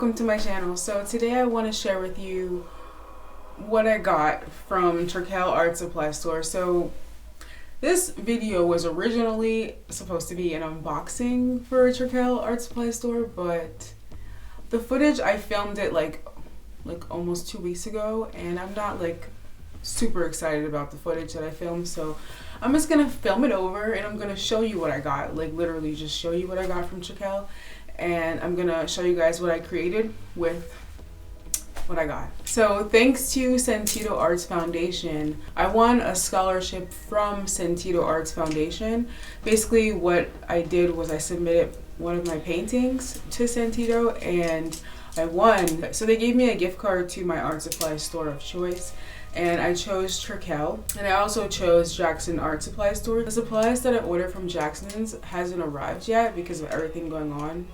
welcome to my channel. So today I want to share with you what I got from Trekell art supply store. So this video was originally supposed to be an unboxing for Trekell art supply store, but the footage I filmed it like almost 2 weeks ago, and I'm not like super excited about the footage that I filmed, so I'm just gonna film it over and I'm gonna show you what I got, like literally just show you what I got from Trekell, and I'm gonna show you guys what I created with what I got. So thanks to Sentido Arts Foundation, I won a scholarship from Sentido Arts Foundation. Basically what I did was I submitted one of my paintings to Sentido and I won. So they gave me a gift card to my art supply store of choice, and I chose Trekell, and I also chose Jackson Art Supply Store. The supplies that I ordered from Jackson's hasn't arrived yet because of everything going on.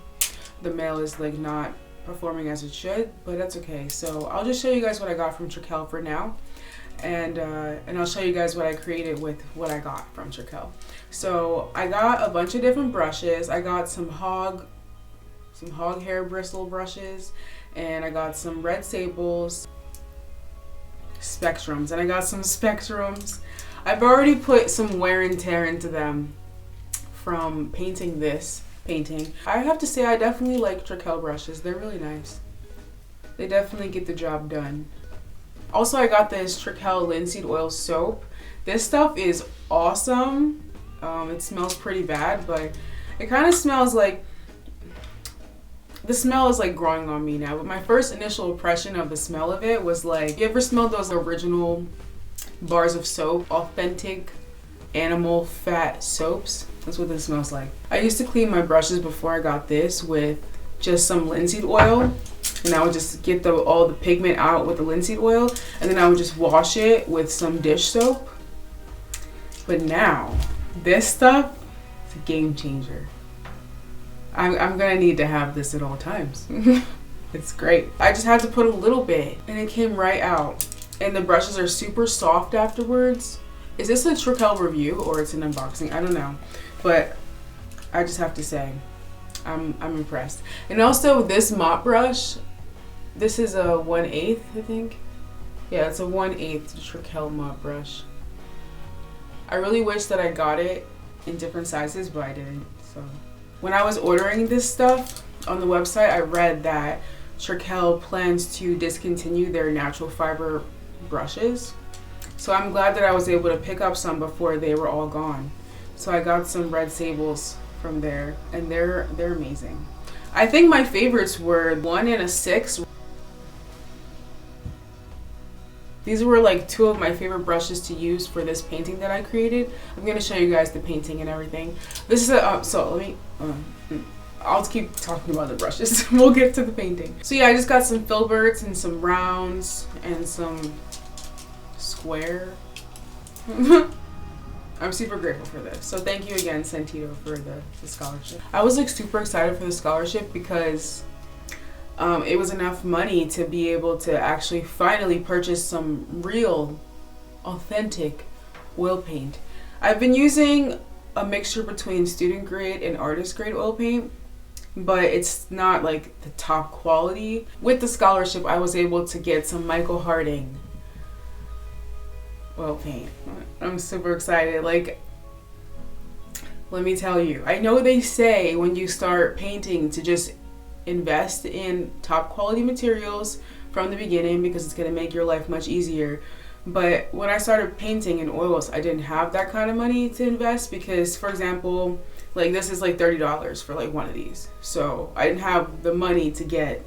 The mail is like not performing as it should, but that's okay. So I'll just show you guys what I got from Trekell for now, and I'll show you guys what I created with what I got from Trekell. So I got a bunch of different brushes. I got some hog hair bristle brushes, and I got some red sables, spectrums, and I got some spectrums. I've already put some wear and tear into them from painting this painting. I have to say I definitely like Trekell brushes. They're really nice. They definitely get the job done. Also, I got this Trekell linseed oil soap. This stuff is awesome. It smells pretty bad, but it kind of smells like, the smell is like growing on me now, but my first initial impression of the smell of it was like, you ever smelled those original bars of soap, authentic animal fat soaps? That's what this smells like. I used to clean my brushes before I got this with just some linseed oil, and I would just get all the pigment out with the linseed oil, and then I would just wash it with some dish soap. But now, this stuff is a game changer. I'm gonna need to have this at all times. It's great. I just had to put a little bit and it came right out. And the brushes are super soft afterwards. Is this a Trekell review or it's an unboxing? I don't know. But I just have to say, I'm impressed. And also this mop brush, this is a 1/8, I think. Yeah, it's a 1/8 Trekell mop brush. I really wish that I got it in different sizes, but I didn't, so. When I was ordering this stuff on the website, I read that Trekell plans to discontinue their natural fiber brushes. So I'm glad that I was able to pick up some before they were all gone. So I got some red sables from there, and they're amazing. I think my favorites were 1 and a 6. These were like 2 of my favorite brushes to use for this painting that I created. I'm gonna show you guys the painting and everything. This is a, so let me, I'll keep talking about the brushes. We'll get to the painting. So yeah, I just got some filberts and some rounds and some square. I'm super grateful for this. So thank you again, Sentido, for the scholarship. I was like super excited for the scholarship because it was enough money to be able to actually finally purchase some real, authentic oil paint. I've been using a mixture between student grade and artist grade oil paint, but it's not like the top quality. With the scholarship, I was able to get some Michael Harding oil paint. I'm super excited. Like, let me tell you, I know they say when you start painting to just invest in top quality materials from the beginning because it's going to make your life much easier. But when I started painting in oils, I didn't have that kind of money to invest because, for example, like this is like $30 for like one of these. So I didn't have the money to get,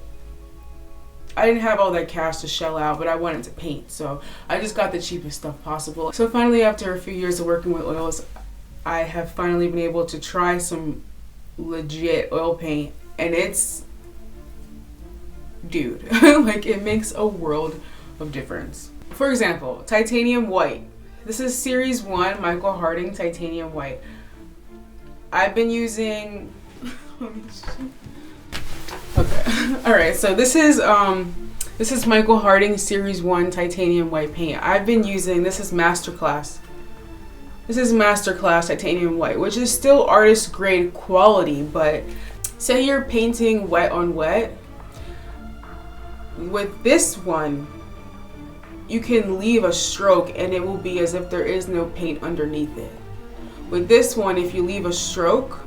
I didn't have all that cash to shell out, but I wanted to paint. So I just got the cheapest stuff possible. So finally, after a few years of working with oils, I have finally been able to try some legit oil paint, and it's, dude, like it makes a world of difference. For example, titanium white. This is series 1 Michael Harding titanium white. I've been using, okay. All right, so this is Michael Harding series 1 titanium white paint. I've been using, this is Masterclass. This is Masterclass titanium white, which is still artist grade quality, but say you're painting wet on wet, With this one, you can leave a stroke and it will be as if there is no paint underneath it. With this one, if you leave a stroke,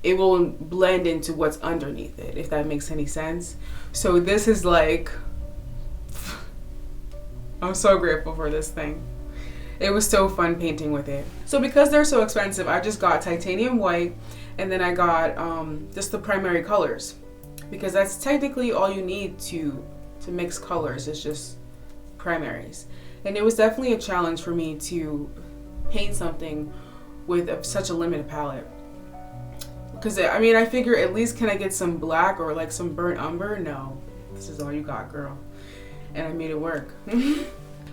it will blend into what's underneath it, if that makes any sense. So this is like, I'm so grateful for this thing. It was so fun painting with it. So because they're so expensive, I just got titanium white, and then I got just the primary colors, because that's technically all you need to mix colors, is just primaries. And it was definitely a challenge for me to paint something with such a limited palette. Because I mean, I figure at least can I get some black or like some burnt umber? No, this is all you got, girl. And I made it work.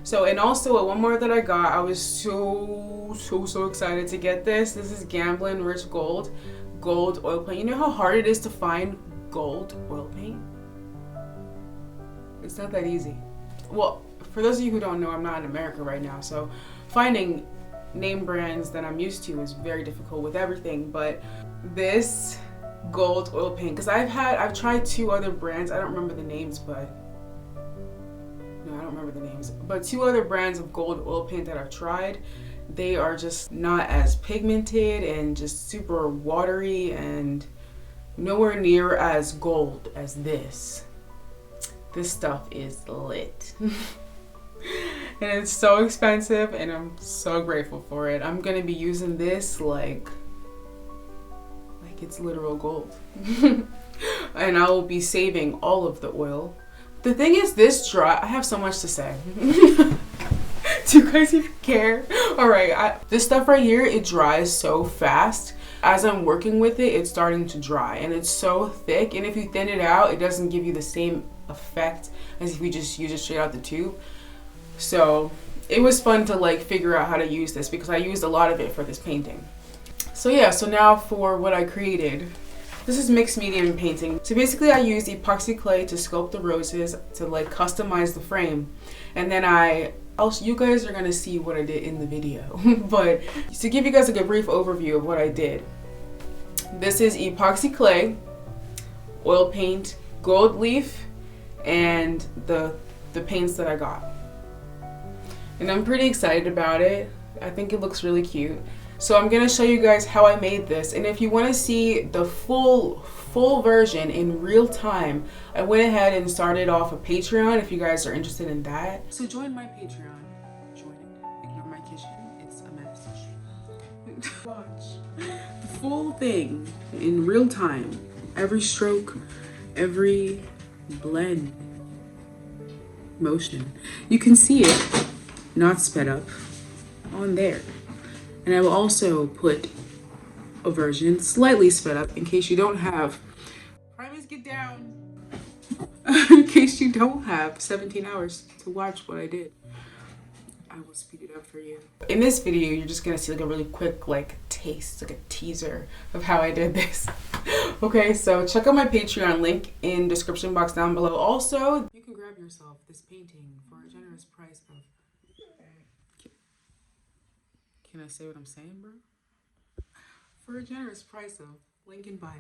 So, and also one more that I got, I was so excited to get this. This is Gamblin' Rich Gold oil paint. You know how hard it is to find gold oil paint? It's not that easy. Well, for those of you who don't know, I'm not in America right now, so finding name brands that I'm used to is very difficult with everything. But this gold oil paint, because I've tried 2 other brands. I don't remember the names, but no, I don't remember the names. But 2 other brands of gold oil paint that I've tried, they are just not as pigmented and just super watery and nowhere near as gold as this. This stuff is lit. And it's so expensive, and I'm so grateful for it. I'm gonna be using this like it's literal gold. And I will be saving all of the oil. The thing is, this dry, I have so much to say. Do you guys even care? All right, this stuff right here, it dries so fast. As I'm working with it, it's starting to dry, and it's so thick, and if you thin it out, it doesn't give you the same effect as if you just use it straight out the tube. So it was fun to like figure out how to use this, because I used a lot of it for this painting. So yeah, so now for what I created. This is mixed medium painting. So basically I used epoxy clay to sculpt the roses to like customize the frame. And then you guys are gonna see what I did in the video. But to give you guys like a brief overview of what I did. This is epoxy clay, oil paint, gold leaf, and the paints that I got. And I'm pretty excited about it. I think it looks really cute. So I'm gonna show you guys how I made this, and if you want to see the full version in real time, I went ahead and started off a Patreon if you guys are interested in that. So join my Patreon. Join it. Ignore my kitchen. It's a mess. Watch the full thing in real time. Every stroke, every blend, motion. You can see it not sped up on there. And I will also put a version slightly sped up in case you don't have, primers get down, in case you don't have 17 hours to watch what I did. I will speed it up for you. In this video, you're just gonna see like a really quick like taste, like a teaser of how I did this. Okay, so check out my Patreon, link in description box down below. Also, you can grab yourself this painting for a generous price of, can I say what I'm saying, bro? For a generous price of, link in bio.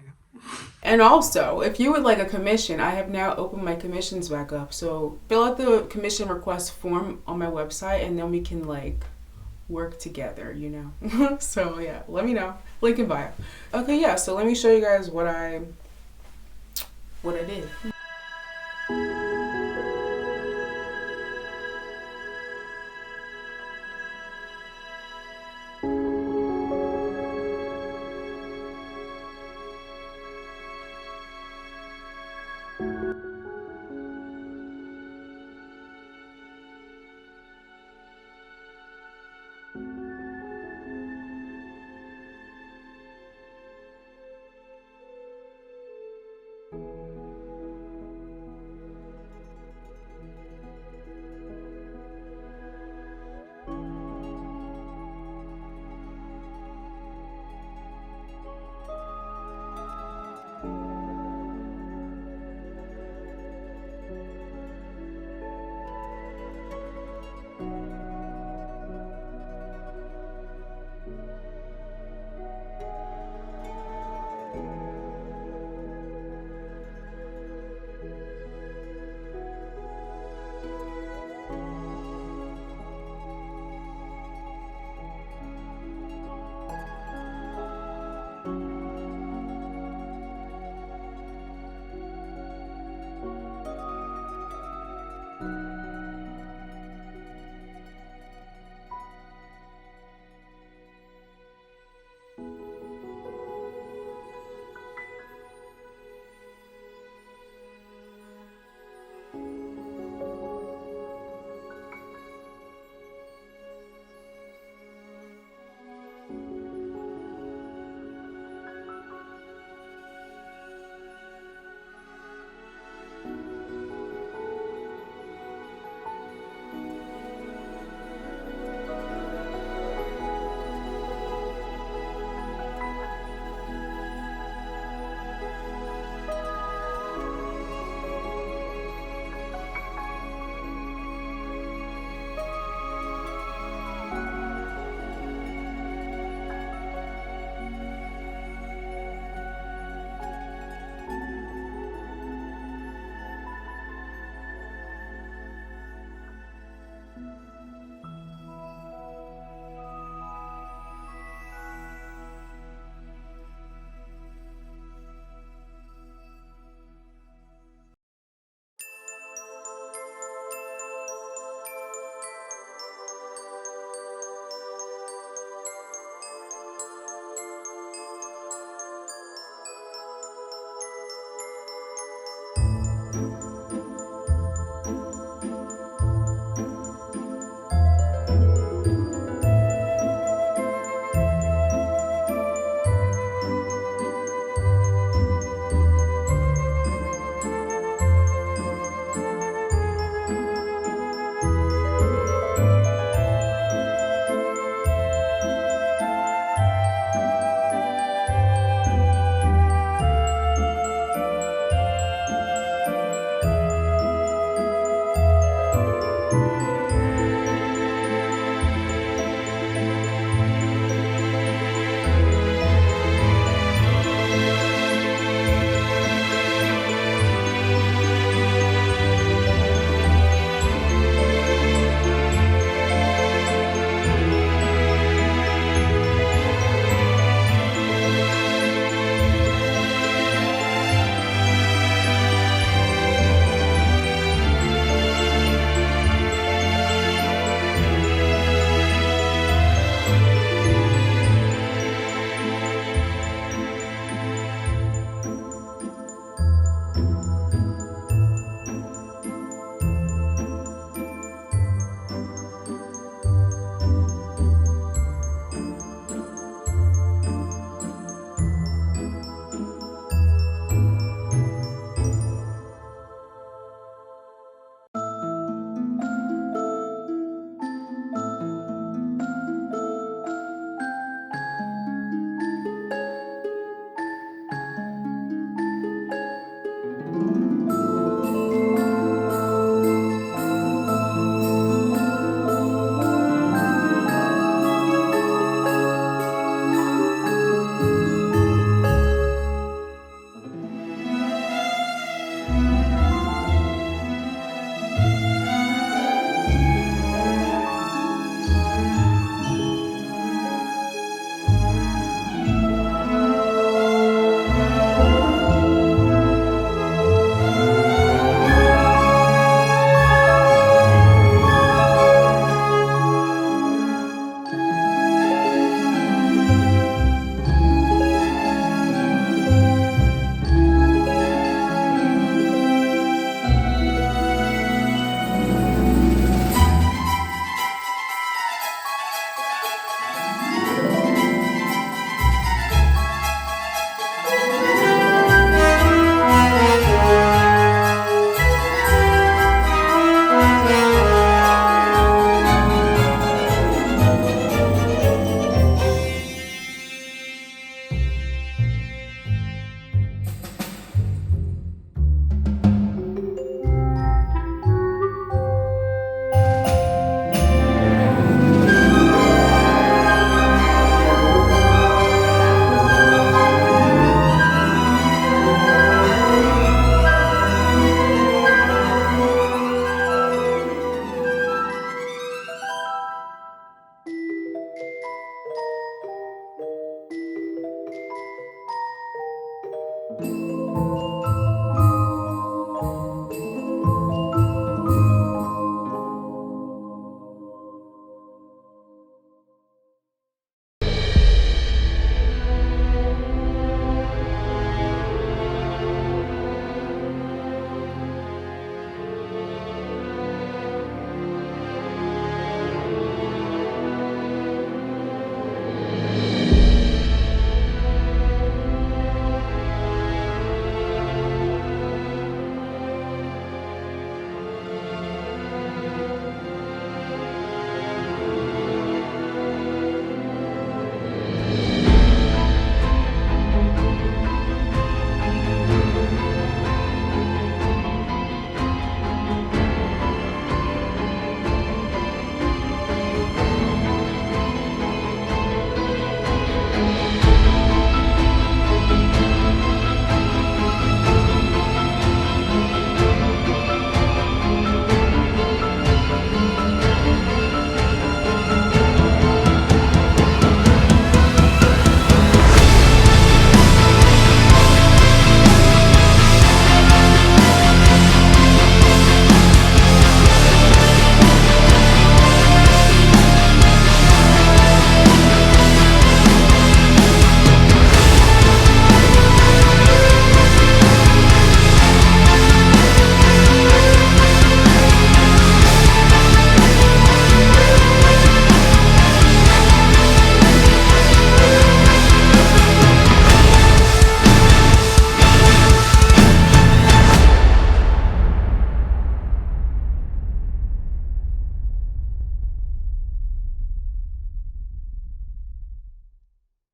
And also, if you would like a commission, I have now opened my commissions back up. So fill out the commission request form on my website, and then we can like work together, you know? So yeah, let me know. Link in bio. Okay, yeah, so let me show you guys what I did.